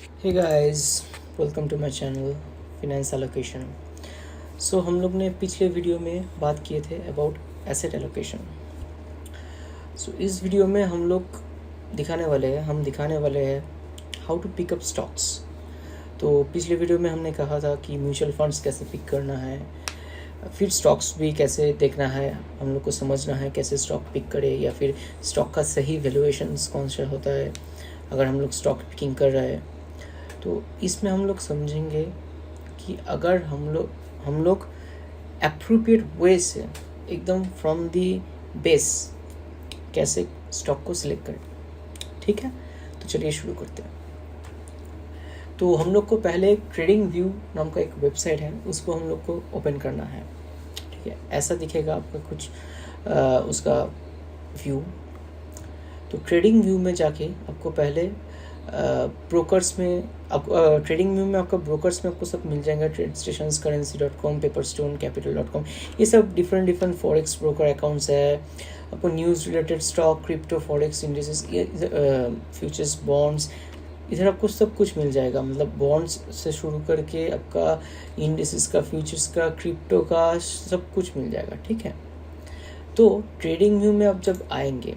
Hey guys, welcome to my channel finance allocation. So हम लोग ने पिछले वीडियो में बात किए थे अबाउट एसेट एलोकेशन। सो इस वीडियो में हम दिखाने वाले हैं how to pick up stocks. तो पिछले वीडियो में हमने कहा था कि म्यूचुअल फंड्स कैसे पिक करना है, फिर स्टॉक्स भी कैसे देखना है, हम लोग को समझना है कैसे स्टॉक पिक करें, या फिर स्टॉक का सही वैल्यूएशंस कौन सा होता है अगर हम लोग स्टॉक पिकिंग कर रहे हैं। तो इसमें हम लोग समझेंगे कि अगर हम लोग एप्रोप्रिएट वे से एकदम फ्रॉम दी बेस कैसे स्टॉक को सिलेक्ट करें। ठीक है, तो चलिए शुरू करते हैं। तो हम लोग को पहले ट्रेडिंग व्यू नाम का एक वेबसाइट है, उसको हम लोग को ओपन करना है। ठीक है, ऐसा दिखेगा आपका कुछ उसका व्यू। तो ट्रेडिंग व्यू में जाके आपको पहले ब्रोकर्स में ट्रेडिंग व्यू में आपका ब्रोकर्स में आपको सब मिल जाएगा। ट्रेड स्टेशंस, करेंसी.com, पेपरस्टोन, कैपिटल.com, ये सब डिफरेंट फॉरेक्स ब्रोकर अकाउंट्स है। आपको news related stock, crypto, forex indices, futures, bonds, इधर आपको सब कुछ मिल जाएगा। मतलब बॉन्ड्स से शुरू करके आपका इंडिसेस का, फ्यूचर्स का, क्रिप्टो का, सब कुछ मिल जाएगा। ठीक है, तो ट्रेडिंग व्यू में आप जब आएंगे,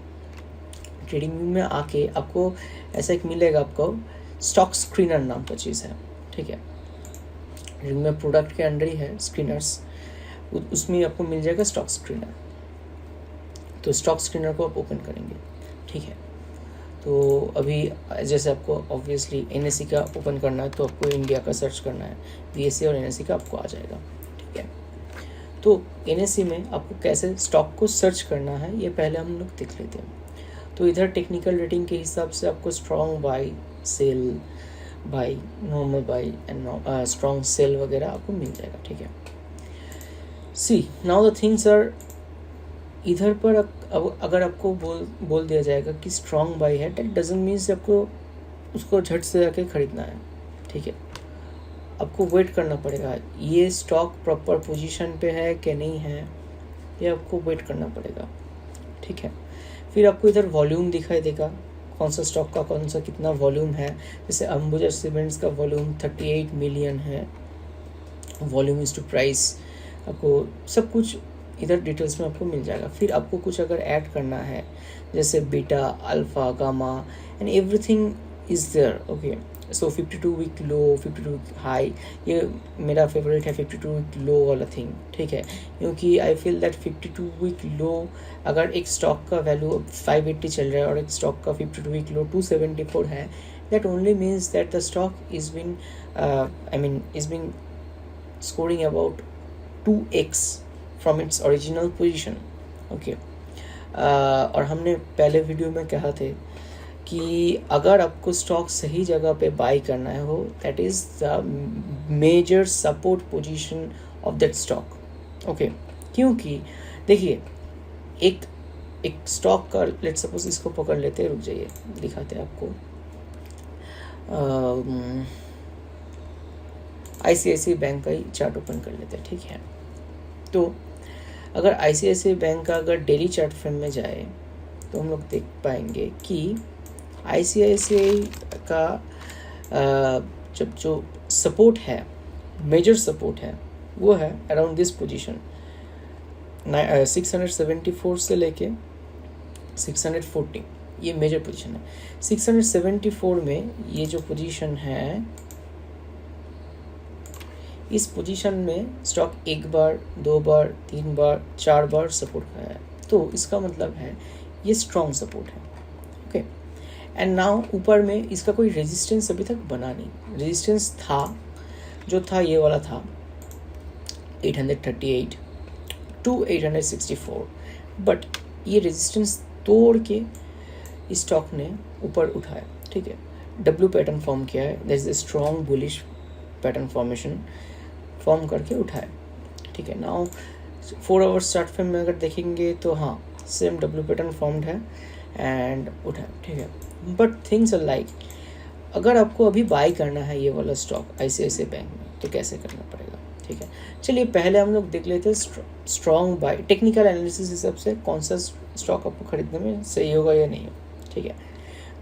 ट्रेडिंग व्यू में आके आपको ऐसा एक मिलेगा, आपको स्टॉक स्क्रीनर नाम का चीज़ है। ठीक है, जिनमें प्रोडक्ट के अंडर ही है स्क्रीनर्स, उसमें आपको मिल जाएगा स्टॉक स्क्रीनर। तो स्टॉक स्क्रीनर को आप ओपन करेंगे। ठीक है, तो अभी जैसे आपको ऑब्वियसली एनएससी का ओपन करना है, तो आपको इंडिया का सर्च करना है, बीएससी और एनएससी का आपको आ जाएगा। ठीक है, तो एनएससी में आपको कैसे स्टॉक को सर्च करना है ये पहले हम लोग देख लेते हैं। तो इधर टेक्निकल रेटिंग के हिसाब से आपको strong buy, sell buy, normal buy and strong sell वगैरह आपको मिल जाएगा। ठीक है, see now the things are, इधर पर अब अगर आपको बोल दिया जाएगा कि स्ट्रॉन्ग बाई है, दैट डजंट मीन्स आपको उसको झट से जाके खरीदना है। ठीक है, आपको वेट करना पड़ेगा, ये स्टॉक प्रॉपर पोजीशन पे है कि नहीं है, ये आपको वेट करना पड़ेगा। ठीक है, फिर आपको इधर वॉल्यूम दिखाई देगा, कौन सा स्टॉक का कौन सा कितना वॉल्यूम है। जैसे अंबुजा सीमेंट्स का वॉल्यूम 38 मिलियन है, वॉल्यूम इज टू प्राइस, आपको सब कुछ इधर डिटेल्स में आपको मिल जाएगा। फिर आपको कुछ अगर ऐड करना है, जैसे beta, alpha, gamma and everything is there. Okay, so 52 week low, 52 week high, ये मेरा फेवरेट है 52 वीक लो वाला थिंग। ठीक है, क्योंकि I feel that 52 week low, अगर एक स्टॉक का वैल्यू 580 चल रहा है और एक स्टॉक का 52 वीक लो 274 है, that only means that the stock is been scoring about 2x from its original position. Okay, और हमने पहले वीडियो में कहा थे कि अगर आपको स्टॉक सही जगह पे बाई करना है हो, that is the major support position of that stock. Okay, क्योंकि देखिए एक स्टॉक का, लेट्स सपोज इसको पकड़ लेते हैं, रुक जाइए दिखाते हैं आपको। ICICI बैंक का ही चार्ट ओपन कर लेते हैं। ठीक है, तो अगर ICICI बैंक का अगर डेली चार्ट फ्रेम में जाए तो हम लोग देख पाएंगे कि ICICI का जब जो सपोर्ट है, मेजर सपोर्ट है, वो है अराउंड दिस पोजीशन 674 से लेके 640, ये मेजर पोजीशन है। 674 में ये जो पोजीशन है, इस पोजीशन में स्टॉक एक बार, 2 बार, 3 बार, 4 बार सपोर्ट खाया है, तो इसका मतलब है ये स्ट्रॉन्ग सपोर्ट है। ओके, एंड नाउ ऊपर में इसका कोई रेजिस्टेंस अभी तक बना नहीं। रेजिस्टेंस था, जो था ये वाला था 838 टू 864, बट ये रेजिस्टेंस तोड़ के इस स्टॉक ने ऊपर उठाया। ठीक है, डब्ल्यू पैटर्न फॉर्म किया है, that is a strong bullish pattern formation form करके उठाए। ठीक है, नाउ 4 आवर्स चार्ट फ्रेम में अगर देखेंगे तो हाँ, सेम डब्ल्यू पैटर्न फॉर्म्ड है एंड उठाए। ठीक है, बट थिंग्स आर लाइक, अगर आपको अभी बाई करना है ये वाला स्टॉक ICICI बैंक में, तो कैसे करना पड़ेगा। ठीक है, चलिए पहले हम लोग देख लेते हैं स्ट्रॉन्ग बाई, टेक्निकल एनालिसिस हिसाब से कौन सा स्टॉक आपको खरीदने में सही होगा या नहीं होगा। ठीक है,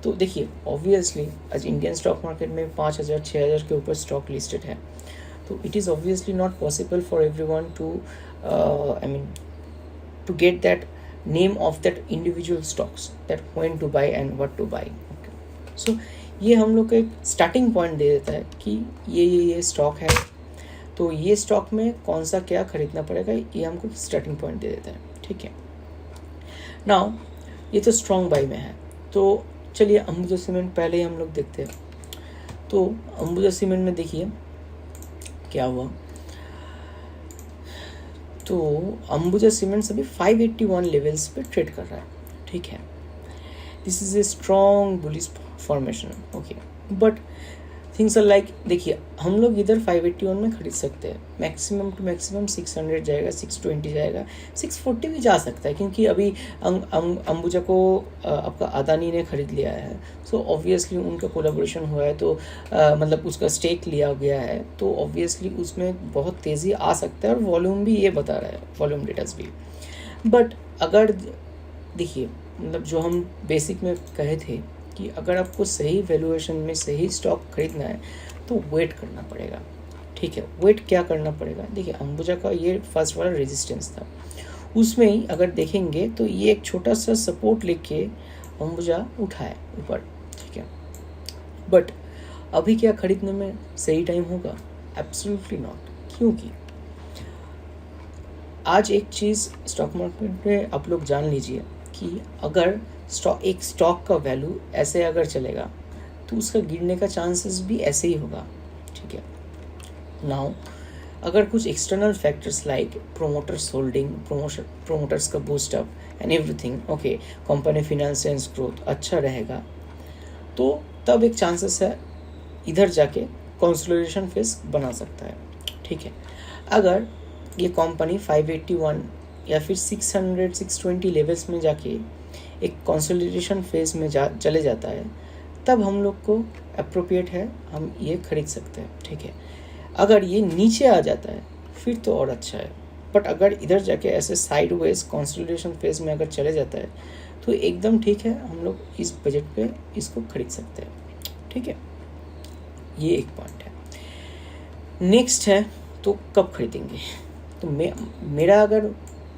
तो देखिए ऑब्वियसली आज इंडियन स्टॉक मार्केट में 5,000 6,000 के ऊपर स्टॉक लिस्टेड है, तो it is obviously not possible for everyone to I mean to get that name of that individual stocks that when to buy and what to buy. So ये हम लोग को एक स्टार्टिंग पॉइंट दे देता है कि ये स्टॉक है, तो ये स्टॉक में कौन सा क्या खरीदना पड़ेगा, ये हमको स्टार्टिंग पॉइंट दे देता है। ठीक है, नाउ ये तो स्ट्रॉन्ग बाय में है। तो चलिए अंबुजा सीमेंट पहले ही हम लोग देखते हैं। तो अंबुजा सीमेंट में देखिए क्या हुआ, तो अंबुजा सीमेंट्स अभी 581 लेवल्स पे ट्रेड कर रहा है। ठीक है, this is a strong bullish formation. Okay, but things are like, देखिए हम लोग इधर 581 में खरीद सकते हैं, मैक्सिमम टू मैक्सिमम 600 जाएगा, 620 जाएगा, 640 भी जा सकता है, क्योंकि अभी अंबुजा को आपका अदानी ने खरीद लिया है। सो ऑब्वियसली उनका कोलैबोरेशन हुआ है, तो मतलब उसका स्टेक लिया गया है, तो ऑब्वियसली उसमें बहुत तेज़ी आ सकता है, और वॉल्यूम भी ये बता रहा है, वॉल्यूम डेटास भी। बट अगर देखिए मतलब जो हम बेसिक में कहे थे कि अगर आपको सही वैल्यूएशन में सही स्टॉक खरीदना है तो वेट करना पड़ेगा। ठीक है, वेट क्या करना पड़ेगा, देखिए अंबुजा का ये फर्स्ट वाला रेजिस्टेंस था, उसमें ही अगर देखेंगे तो ये एक छोटा सा सपोर्ट लेके अंबुजा उठा है ऊपर। ठीक है, बट अभी क्या खरीदने में सही टाइम होगा? एब्सोल्युटली नॉट, क्योंकि आज एक चीज़ स्टॉक मार्केट में आप लोग जान लीजिए कि अगर एक स्टॉक का वैल्यू ऐसे अगर चलेगा तो उसका गिरने का चांसेस भी ऐसे ही होगा। ठीक है, नाउ अगर कुछ external factors like promoters holding, promoters का boost up and everything, okay, company financial growth अच्छा रहेगा, तो तब एक चांसेस है इधर जाके कंसोलिडेशन फेज बना सकता है। ठीक है, अगर ये कंपनी 581 या फिर 600 620 लेवल्स में जाके एक कंसोलिडेशन फेज में चले जाता है, तब हम लोग को अप्रोप्रिएट है, हम ये खरीद सकते हैं। ठीक है, अगर ये नीचे आ जाता है फिर तो और अच्छा है, बट अगर इधर जाके ऐसे साइडवेज कंसोलिडेशन फेज में अगर चले जाता है तो एकदम ठीक है, हम लोग इस बजट पे इसको खरीद सकते हैं। ठीक है, ये एक पॉइंट है। नेक्स्ट है तो कब खरीदेंगे, तो मेरा अगर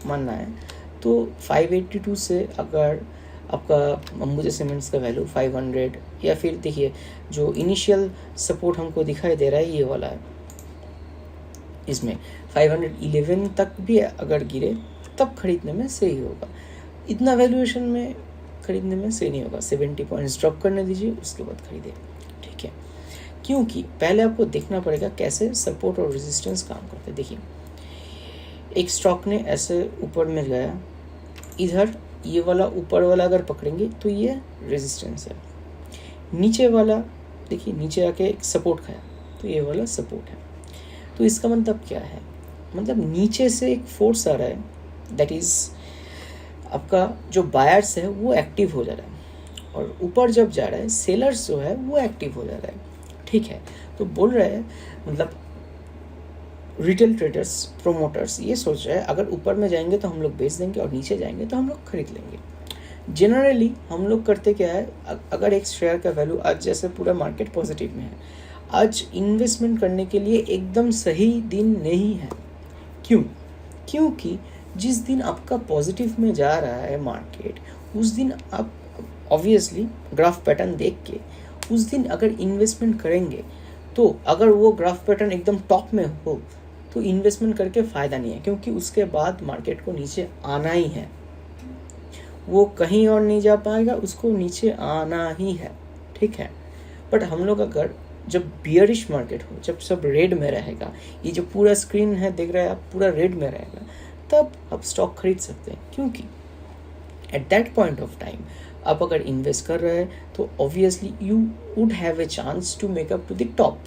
मानना है तो 582 से अगर आपका अंबुजा सीमेंट्स का वैल्यू 500, या फिर देखिए जो इनिशियल सपोर्ट हमको दिखाई दे रहा है ये वाला है, इसमें 511 तक भी अगर गिरे तब खरीदने में सही होगा। इतना वैल्यूएशन में खरीदने में सही नहीं होगा, 70 पॉइंट्स ड्रॉप करने दीजिए, उसके बाद खरीदे। ठीक है, क्योंकि पहले आपको देखना पड़ेगा कैसे सपोर्ट और रेजिस्टेंस काम करते हैं। देखिए एक स्टॉक ने ऐसे ऊपर में गया, इधर ये वाला ऊपर वाला अगर पकड़ेंगे तो ये रेजिस्टेंस है, नीचे वाला देखिए नीचे आके एक सपोर्ट खाया तो ये वाला सपोर्ट है। तो इसका मतलब क्या है, मतलब नीचे से एक फोर्स आ रहा है, दैट इज़ आपका जो बायर्स है वो एक्टिव हो जा रहा है, और ऊपर जब जा रहा है सेलर्स जो है वो एक्टिव हो जा रहा है। ठीक है, तो बोल रहे हैं मतलब रिटेल ट्रेडर्स, प्रोमोटर्स ये सोच रहे हैं अगर ऊपर में जाएंगे तो हम लोग बेच देंगे और नीचे जाएंगे तो हम लोग खरीद लेंगे। जनरली हम लोग करते क्या है, अगर एक शेयर का वैल्यू आज जैसे पूरा मार्केट पॉजिटिव में है, आज इन्वेस्टमेंट करने के लिए एकदम सही दिन नहीं है। क्यों? क्योंकि जिस दिन आपका पॉजिटिव में जा रहा है मार्केट, उस दिन आप ऑब्वियसली ग्राफ पैटर्न देख के उस दिन अगर इन्वेस्टमेंट करेंगे, तो अगर वो ग्राफ पैटर्न एकदम टॉप में हो तो इन्वेस्टमेंट करके फ़ायदा नहीं है, क्योंकि उसके बाद मार्केट को नीचे आना ही है, वो कहीं और नहीं जा पाएगा, उसको नीचे आना ही है। ठीक है, बट हम लोग अगर जब बियरिश मार्केट हो, जब सब रेड में रहेगा, ये जो पूरा स्क्रीन है देख रहे हैं आप, पूरा रेड में रहेगा, तब आप स्टॉक खरीद सकते हैं। क्योंकि at that point of time आप अगर इन्वेस्ट कर रहे हैं तो obviously you would have a chance to make up to the top.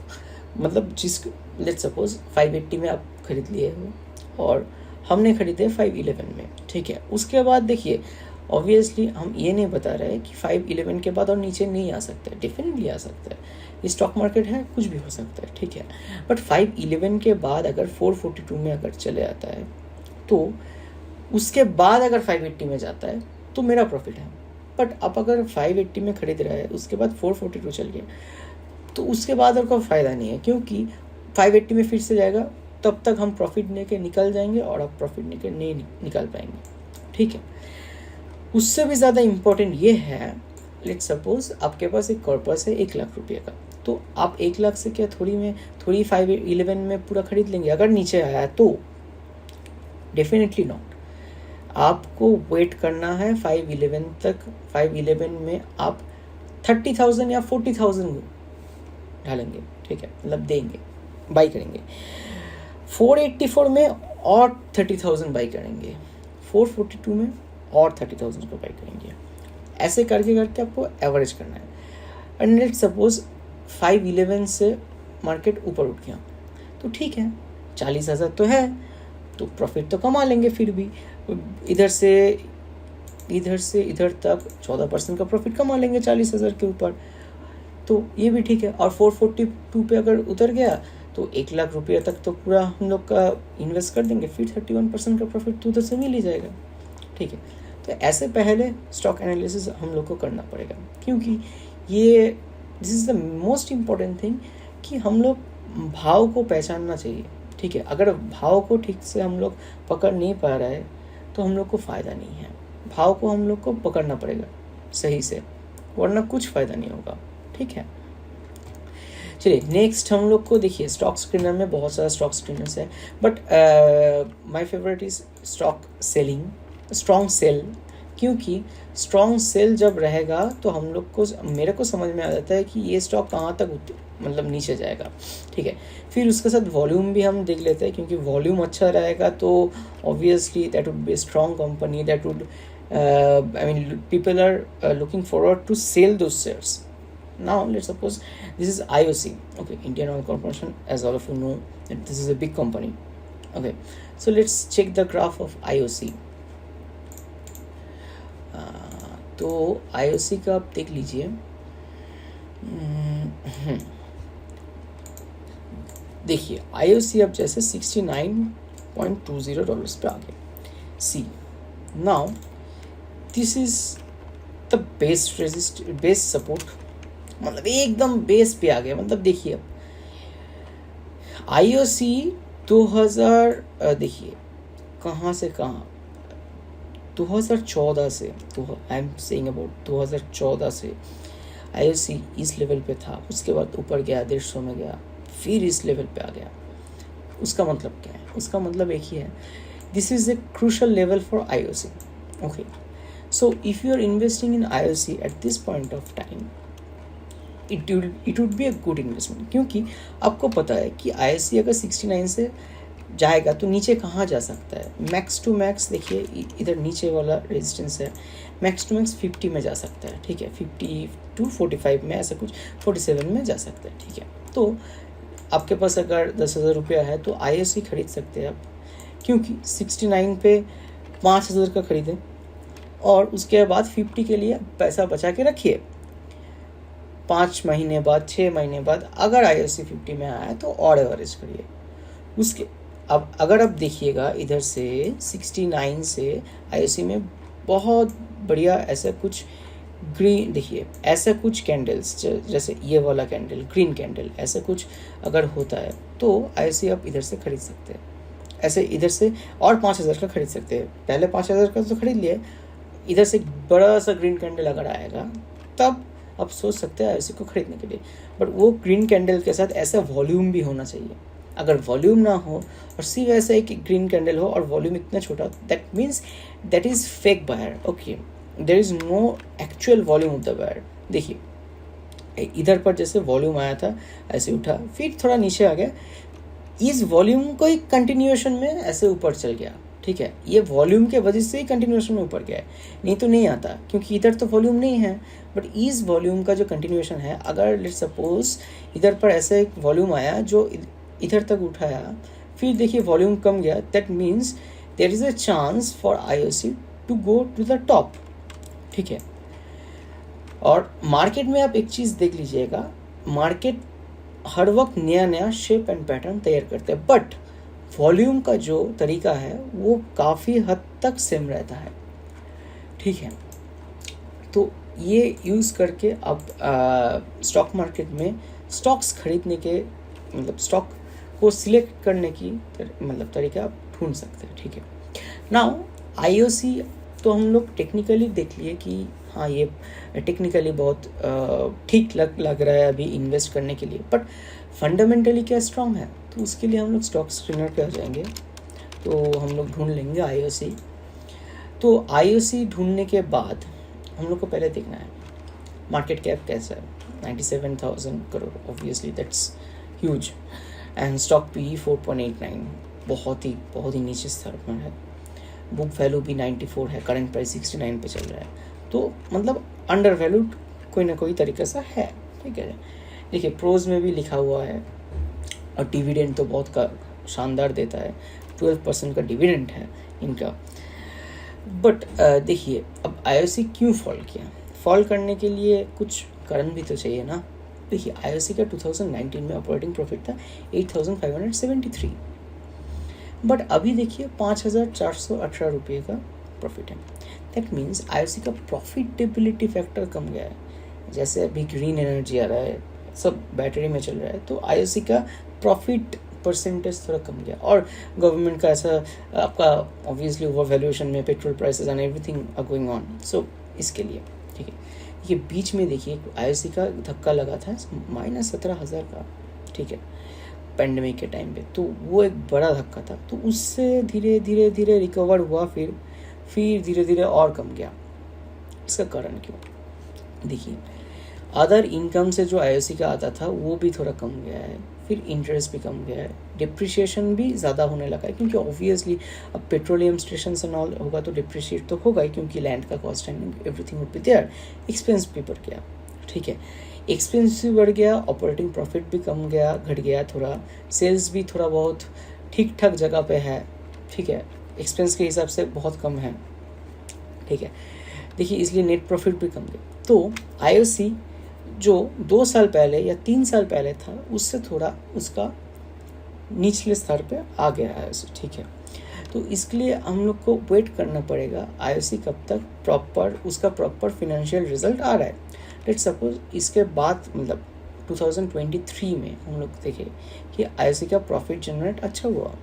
मतलब जिस लेट्स सपोज 580 में आप खरीद लिए हो और हमने खरीदे 511 में। ठीक है, उसके बाद देखिए ऑब्वियसली हम ये नहीं बता रहे कि 511 के बाद और नीचे नहीं आ सकता है, डेफिनेटली आ सकता है, ये स्टॉक मार्केट है, कुछ भी हो सकता है। ठीक है, बट 511 के बाद अगर 442 में अगर चले आता है तो उसके बाद अगर 580 में जाता है तो मेरा प्रॉफिट है। बट आप अगर 580 में खरीद रहे हैं, उसके बाद 442 चल गया, तो उसके बाद और कोई फ़ायदा नहीं है, क्योंकि 580 में फिर से जाएगा, तब तक हम प्रॉफिट लेके निकल जाएंगे और आप प्रॉफिट लेके नहीं निकल पाएंगे। ठीक है, उससे भी ज़्यादा इम्पोर्टेंट ये है, लेट्स सपोज आपके पास एक कॉर्पस है 1 लाख रुपये का, तो आप 1 लाख से क्या थोड़ी 511 में पूरा खरीद लेंगे? अगर नीचे आया तो डेफिनेटली नॉट। आपको वेट करना है 511 तक। 511 में आप 30,000 या 40,000 डालेंगे, ठीक है, मतलब देंगे, बाई करेंगे। 484 में और 30,000 बाई करेंगे, 442 में और 30,000 को बाई करेंगे। ऐसे करके करके आपको एवरेज करना है। एंड लेट्स सपोज 511 से मार्केट ऊपर उठ गया, तो ठीक है, 40,000 तो है, तो प्रॉफिट तो कमा लेंगे। फिर भी इधर से इधर तक 14% का प्रॉफिट कमा लेंगे 40,000 के ऊपर, तो ये भी ठीक है। और 442 पे अगर उतर गया तो 1 लाख रुपये तक तो पूरा हम लोग का इन्वेस्ट कर देंगे, फिर 31% का प्रॉफिट तो उधर से मिल ही जाएगा। ठीक है, तो ऐसे पहले स्टॉक एनालिसिस हम लोग को करना पड़ेगा, क्योंकि ये this is the most important thing कि हम लोग भाव को पहचानना चाहिए। ठीक है, अगर भाव को ठीक से हम लोग पकड़ नहीं पा रहे हैं तो हम लोग को फ़ायदा नहीं है। भाव को हम लोग को पकड़ना पड़ेगा सही से, वरना कुछ फ़ायदा नहीं होगा। ठीक है, चलिए नेक्स्ट हम लोग को देखिए, स्टॉक स्क्रीनर में बहुत सारा स्टॉक स्क्रीनर्स है, but my favourite is stock selling, strong cell. क्योंकि स्ट्रॉन्ग सेल जब रहेगा तो हम लोग को, मेरे को समझ में आ जाता है कि ये स्टॉक कहाँ तक मतलब नीचे जाएगा। ठीक है, फिर उसके साथ वॉल्यूम भी हम देख लेते हैं, क्योंकि वॉल्यूम अच्छा रहेगा तो obviously that would be strong company, that would I mean people are looking forward to sell those shares. Now let's suppose this is IOC, okay, Indian Oil Corporation, as all of you know that this is a big company. Okay, so let's check the graph of IOC. तो IOC का आप देख लीजिए, देखिए IOC अब जैसे $69.20 पे आ गया। See now this is the base support, मतलब एकदम बेस पे आ गया। मतलब देखिए अब IOC 2000 देखिए कहाँ से कहाँ, 2014 से, तो आई एम सेइंग अबाउट 2014 से IOC इस लेवल पे था, उसके बाद ऊपर गया 150 में गया, फिर इस लेवल पे आ गया। उसका मतलब क्या है? उसका मतलब एक ही है, this is a crucial level for IOC। Okay, so if you are investing in IOC at this point of time, it would be a good investment, क्योंकि आपको पता है कि IOC अगर 69 से जाएगा तो नीचे कहाँ जा सकता है? मैक्स टू मैक्स देखिए, इधर नीचे वाला रेजिस्टेंस है, मैक्स टू मैक्स 50 में जा सकता है। ठीक है, 50 to 45 में, ऐसा कुछ 47 में जा सकता है। ठीक है, तो आपके पास अगर 10,000 रुपया है तो IOC खरीद सकते हैं आप, क्योंकि 69 पे 5,000 का खरीदें और उसके बाद 50 के लिए पैसा बचा के रखिए। 5 महीने बाद, 6 महीने बाद अगर IOC 50 में आया तो और एवरेज करिए उसके। अब अगर आप देखिएगा इधर से 69 से IOC में बहुत बढ़िया ऐसा कुछ ग्रीन, देखिए ऐसा कुछ कैंडल्स, जैसे ये वाला कैंडल, ग्रीन कैंडल, ऐसा कुछ अगर होता है तो IOC आप इधर से खरीद सकते हैं। ऐसे इधर से और 5,000 का खरीद सकते हैं। पहले 5,000 का तो खरीद लिए, इधर से बड़ा सा ग्रीन कैंडल अगर आएगा तब आप सोच सकते हैं IOC को खरीदने के लिए। बट वो ग्रीन कैंडल के साथ ऐसा वॉल्यूम भी होना चाहिए। अगर वॉल्यूम ना हो और सिर्फ ऐसा एक ग्रीन कैंडल हो और वॉल्यूम इतना छोटा, that means that is fake buyer. Okay, there is no actual volume of the buyer. देखिए इधर पर जैसे वॉल्यूम आया था, ऐसे उठा, फिर थोड़ा नीचे आ गया, इस वॉल्यूम को एक कंटिन्यूएशन में ऐसे ऊपर चल गया। ठीक है, ये वॉल्यूम के वजह से ही कंटिन्यूएशन में ऊपर गया है, नहीं तो नहीं आता, क्योंकि इधर तो वॉल्यूम नहीं है। बट इस वॉल्यूम का जो कंटिन्यूएशन है, अगर लेट्स सपोज इधर पर ऐसे एक वॉल्यूम आया जो इधर तक उठाया, फिर देखिए वॉल्यूम कम गया, that means there is a chance for IOC to go to the top. ठीक है, और मार्केट में आप एक चीज़ देख लीजिएगा, मार्केट हर वक्त नया नया शेप एंड पैटर्न तैयार करते हैं, बट वॉल्यूम का जो तरीका है वो काफ़ी हद तक सेम रहता है। ठीक है, तो ये यूज़ करके आप स्टॉक मार्केट में स्टॉक्स खरीदने के मतलब स्टॉक को सिलेक्ट करने की तरीका आप ढूंढ सकते हैं। ठीक है, नाउ IOC तो हम लोग टेक्निकली देख लिए कि हाँ ये टेक्निकली बहुत ठीक लग रहा है अभी इन्वेस्ट करने के लिए, बट फंडामेंटली क्या स्ट्रांग है, तो उसके लिए हम लोग स्टॉक स्क्रीनर पे आ जाएंगे। तो हम लोग ढूंढ लेंगे IOC। तो IOC ढूंढने के बाद हम लोग को पहले देखना है मार्केट कैप कैसा है, 97,000 crore, obviously that's huge, and stock PE 4.89, बहुत ही नीचे स्तर पर है। बुक वैल्यू भी 94 है, करंट प्राइस 69 पे चल रहा है, तो मतलब अंडर वैल्यूड कोई ना कोई तरीके से है। ठीक है, देखिए प्रोज में भी लिखा हुआ है, और डिविडेंड तो बहुत शानदार देता है, 12% का डिविडेंड है इनका। बट देखिए अब IOC क्यों फॉल किया, फॉल करने के लिए कुछ कारण भी तो चाहिए ना। देखिए IOC का 2019 में ऑपरेटिंग प्रॉफिट था 8,573, बट अभी देखिए 5,418 रुपये का प्रॉफिट है। दैट मीन्स IOC का प्रॉफिटेबिलिटी फैक्टर कम गया है। जैसे अभी ग्रीन एनर्जी आ रहा है, सब बैटरी में चल रहा है, तो IOC का प्रॉफिट परसेंटेज थोड़ा कम गया, और गवर्नमेंट का ऐसा आपका ऑब्वियसली ओवर वैल्यूएशन में petrol prices and everything are going on, so इसके लिए। ठीक है, ये बीच में देखिए IOC का धक्का लगा था -17,000 का, ठीक है, पेंडेमिक के टाइम पे, तो वो एक बड़ा धक्का था। तो उससे धीरे धीरे रिकवर हुआ, फिर धीरे धीरे और कम गया। इसका कारण क्यों, देखिए अदर इनकम से जो IOC का आता था वो भी थोड़ा कम गया है, फिर इंटरेस्ट भी कम गया है, डिप्रिशिएशन भी ज़्यादा होने लगा है, क्योंकि ऑब्वियसली अब पेट्रोलियम स्टेशन एंड ऑल होगा तो डिप्रिशिएट तो होगा ही, क्योंकि लैंड का cost and everything would be there. Expense भी बढ़ गया, ठीक है, एक्सपेंस भी बढ़ गया, ऑपरेटिंग प्रॉफिट भी कम गया, घट गया थोड़ा, सेल्स भी थोड़ा बहुत ठीक ठाक जगह पे है, ठीक है, एक्सपेंस के हिसाब से बहुत कम है। ठीक है, देखिए इसलिए नेट प्रॉफिट भी कम गया। तो IOC जो 2 साल पहले या 3 साल पहले था उससे थोड़ा उसका निचले स्तर पे आ गया IOC। ठीक है, तो इसके लिए हम लोग को वेट करना पड़ेगा IOC कब तक उसका प्रॉपर फिनेंशियल रिजल्ट आ रहा है। लेट्स सपोज इसके बाद मतलब 2023 में हम लोग देखें कि IOC का प्रॉफिट जनरेट अच्छा हुआ,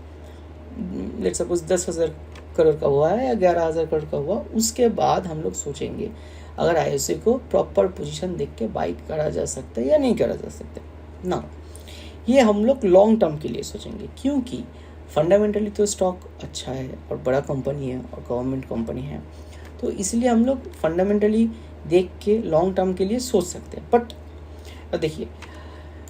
लेट्स सपोज 10,000 करोड़ का हुआ है या 11,000 करोड़ का हुआ, उसके बाद हम लोग सोचेंगे अगर IOC को प्रॉपर पोजीशन देख के बाई करा जा सकता है या नहीं करा जा सकता ना। ये हम लोग लॉन्ग टर्म के लिए सोचेंगे, क्योंकि फंडामेंटली तो स्टॉक अच्छा है और बड़ा कंपनी है और गवर्नमेंट कंपनी है, तो इसलिए हम लोग फंडामेंटली देख के लॉन्ग टर्म के लिए सोच सकते हैं।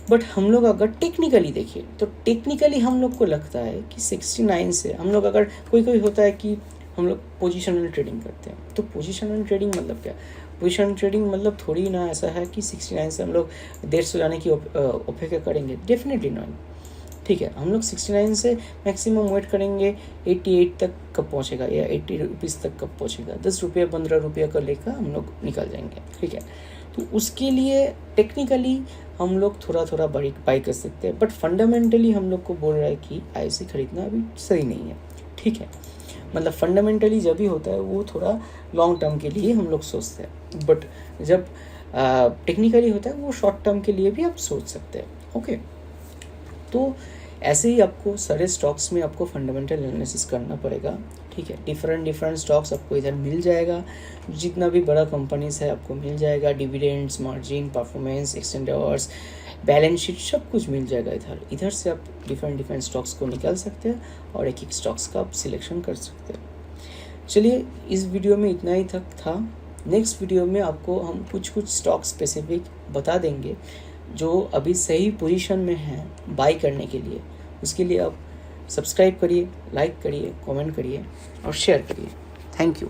बट हम लोग अगर टेक्निकली देखिए तो टेक्निकली हम लोग को लगता है कि 69 से हम लोग अगर कोई होता है कि हम लोग पोजिशनल ट्रेडिंग करते हैं, तो पोजिशनल ट्रेडिंग मतलब क्या, पोजिशनल ट्रेडिंग मतलब थोड़ी ना ऐसा है कि 69 से हम लोग 150 जाने की अपेक्षा करेंगे, डेफिनेटली नहीं। ठीक है, हम लोग 69 से मैक्सिमम वेट करेंगे 88 तक कब पहुंचेगा या 80 रुपीज़ तक कब पहुंचेगा, 10 रुपये 15 रुपये का लेकर हम लोग निकल जाएंगे। ठीक है, तो उसके लिए टेक्निकली हम लोग थोड़ा बाई कर सकते हैं, बट फंडामेंटली हम लोग को बोल रहा है कि IOC खरीदना अभी सही नहीं है। ठीक है, मतलब फंडामेंटली जब भी होता है वो थोड़ा लॉन्ग टर्म के लिए हम लोग सोचते हैं, बट जब टेक्निकली होता है वो शॉर्ट टर्म के लिए भी आप सोच सकते हैं। ओके, तो ऐसे ही आपको सारे स्टॉक्स में आपको फंडामेंटल एनालिसिस करना पड़ेगा। ठीक है, डिफरेंट स्टॉक्स आपको इधर मिल जाएगा, जितना भी बड़ा कंपनीज है आपको मिल जाएगा, dividends, margin, performance, extend hours, balance sheet, सब कुछ मिल जाएगा इधर से आप डिफरेंट स्टॉक्स को निकाल सकते हैं और एक स्टॉक्स का आप सिलेक्शन कर सकते हैं। चलिए, इस वीडियो में इतना ही तक था। नेक्स्ट वीडियो में आपको हम कुछ स्टॉक स्पेसिफिक बता देंगे जो अभी सही पोजीशन में है बाई करने के लिए। उसके लिए आप सब्सक्राइब करिए, लाइक करिए, कमेंट करिए और शेयर करिए। Thank you.